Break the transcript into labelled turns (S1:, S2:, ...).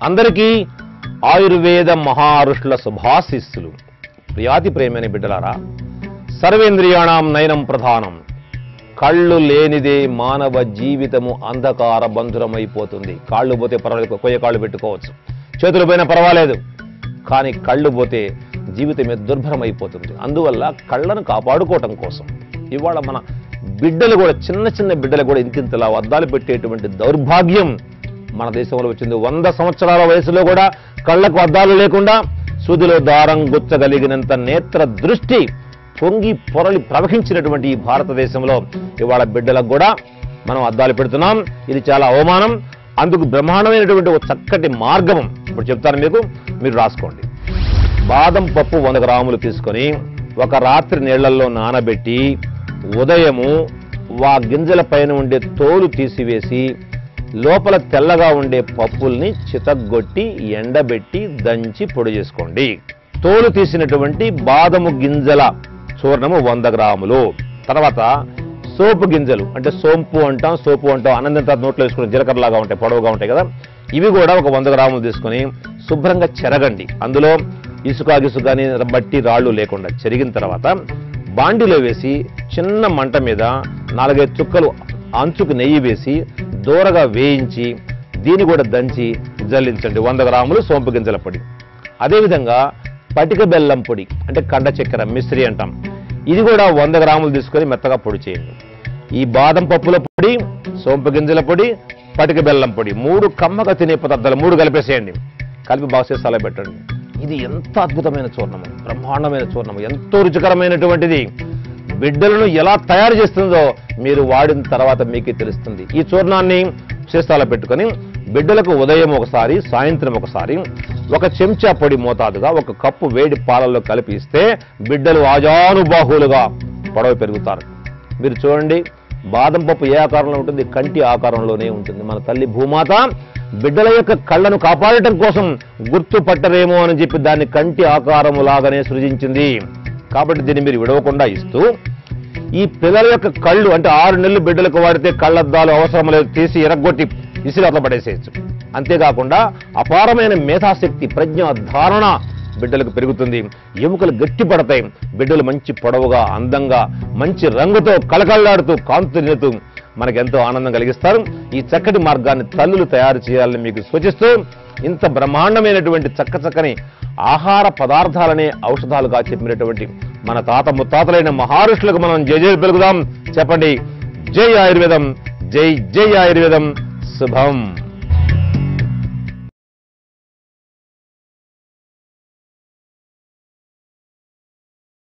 S1: అందరికీ ఆయుర్వేద మహారుషుల శుభాశీస్సులు. ప్రియాతి ప్రేమని బిడ్డలారా, సర్వేంద్రియాణం నయనం ప్రధానం. కళ్ళు లేనిదే మానవ జీవితము అంధకార బంధురమైపోతుంది. కాళ్ళు పోతే పర్వాలేదు, కొయ్య కాళ్ళు పెట్టుకోవచ్చు, చేతులు పోయినా పర్వాలేదు, కానీ కళ్ళు పోతే జీవితమే దుర్భరమైపోతుంది. అందువల్ల కళ్ళను కాపాడుకోవటం కోసం ఇవాళ మన బిడ్డలు కూడా, చిన్న చిన్న బిడ్డలు కూడా ఇంతింతలా అద్దాలు పెట్టేటువంటి దౌర్భాగ్యం మన దేశంలో వచ్చింది. 100 సంవత్సరాల వయసులో కూడా కళ్ళకు అద్దాలు లేకుండా సూదిలో దారం గుచ్చగలిగినంత నేత్ర దృష్టి పొంగి పొరలి ప్రవహించినటువంటి ఈ భారతదేశంలో ఇవాళ బిడ్డలకు కూడా మనం అద్దాలు పెడుతున్నాం. ఇది చాలా అవమానం. అందుకు బ్రహ్మాండమైనటువంటి ఒక చక్కటి మార్గం ఇప్పుడు చెప్తాను మీకు, మీరు రాసుకోండి. బాదం పప్పు 100 గ్రాములు తీసుకొని ఒక రాత్రి నీళ్లలో నానబెట్టి ఉదయము ఆ గింజల పైన ఉండే తోలు తీసివేసి లోపల తెల్లగా ఉండే పప్పుల్ని చితగ్గొట్టి ఎండబెట్టి దంచి పొడి చేసుకోండి. తోలు తీసినటువంటి బాదము గింజల చూర్ణము 100 గ్రాములు. తర్వాత సోపు గింజలు, అంటే సోంపు అంటాం, సోపు అంటాం, అన్నం తర్వాత నోట్లో వేసుకుని జీలకర్రలాగా ఉంటాయి, పొడవుగా ఉంటాయి కదా, ఇవి కూడా ఒక 100 గ్రాములు తీసుకొని శుభ్రంగా చెరగండి. అందులో ఇసుక గిసుకని బట్టి రాళ్ళు లేకుండా చెరిగిన తర్వాత బాండిలో వేసి చిన్న మంట మీద 4-5 చుక్కలు అంచుకు నెయ్యి వేసి దూరగా వేయించి దీన్ని కూడా దంచి జల్లించండి. 100 గ్రాములు సోంపు గింజల పొడి. అదేవిధంగా పటిక బెల్లం పొడి, అంటే కండ చక్కెర, మిశ్రి అంటాం, ఇది కూడా 100 గ్రాములు తీసుకొని మెత్తగా పొడి చేయండి. ఈ బాదం పప్పుల పొడి, సోంపు గింజల పొడి, పటిక బెల్లం పొడి 3 కమ్మగా తినే పదార్థాలు 3 కలిపేసేయండి. కలిపి బాగా సీసాలో పెట్టండి. ఇది ఎంత అద్భుతమైన చూర్ణము, బ్రహ్మాండమైన చూర్ణము, ఎంతో రుచికరమైనటువంటిది. బిడ్డలను ఎలా తయారు చేస్తుందో మీరు వాడిన తర్వాత మీకే తెలుస్తుంది. ఈ చూర్ణాన్ని సీసాలో పెట్టుకొని బిడ్డలకు ఉదయం ఒకసారి, సాయంత్రం ఒకసారి 1 చెంచా పొడి మోతాదుగా 1 కప్పు వేడి పాలల్లో కలిపి ఇస్తే బిడ్డలు ఆజానుబాహులుగా పొడవు పెరుగుతారు. మీరు చూడండి, బాదం పప్పు ఏ ఆకారంలో ఉంటుంది? కంటి ఆకారంలోనే ఉంటుంది. మన తల్లి భూమాత బిడ్డల యొక్క కళ్ళను కాపాడటం కోసం గుర్తుపట్టరేమో అని చెప్పి దాన్ని కంటి ఆకారము లాగానే సృజించింది. కాబట్టి దీన్ని మీరు విడవకుండా ఇస్తూ ఈ పిల్లల యొక్క కళ్ళు, అంటే 6 నెలలు బిడ్డలకు వాడితే కళ్ళద్దాలు అవసరం లేదు, తీసి ఎరగొట్టి ఇసిరాత పడేసేయచ్చు. అంతేకాకుండా అపారమైన మేధాశక్తి, ప్రజ్ఞ, ధారణ బిడ్డలకు పెరుగుతుంది. ఎముకలు గట్టి పడతాయి. బిడ్డలు మంచి పొడవుగా, అందంగా, మంచి రంగుతో కళకళలాడుతూ కాంతునితూ మనకెంతో ఆనందం కలిగిస్తారు. ఈ చక్కటి మార్గాన్ని తల్లులు తయారు చేయాలని మీకు సూచిస్తూ ఇంత బ్రహ్మాండమైనటువంటి చక్కని ఆహార పదార్థాలనే ఔషధాలుగా చెప్పినటువంటి మన తాత ముత్తాతలైన మహారుషులకు మనం జయ పలుకుదాం. చెప్పండి, జై ఆయుర్వేదం, జై జై ఆయుర్వేదం, శుభం.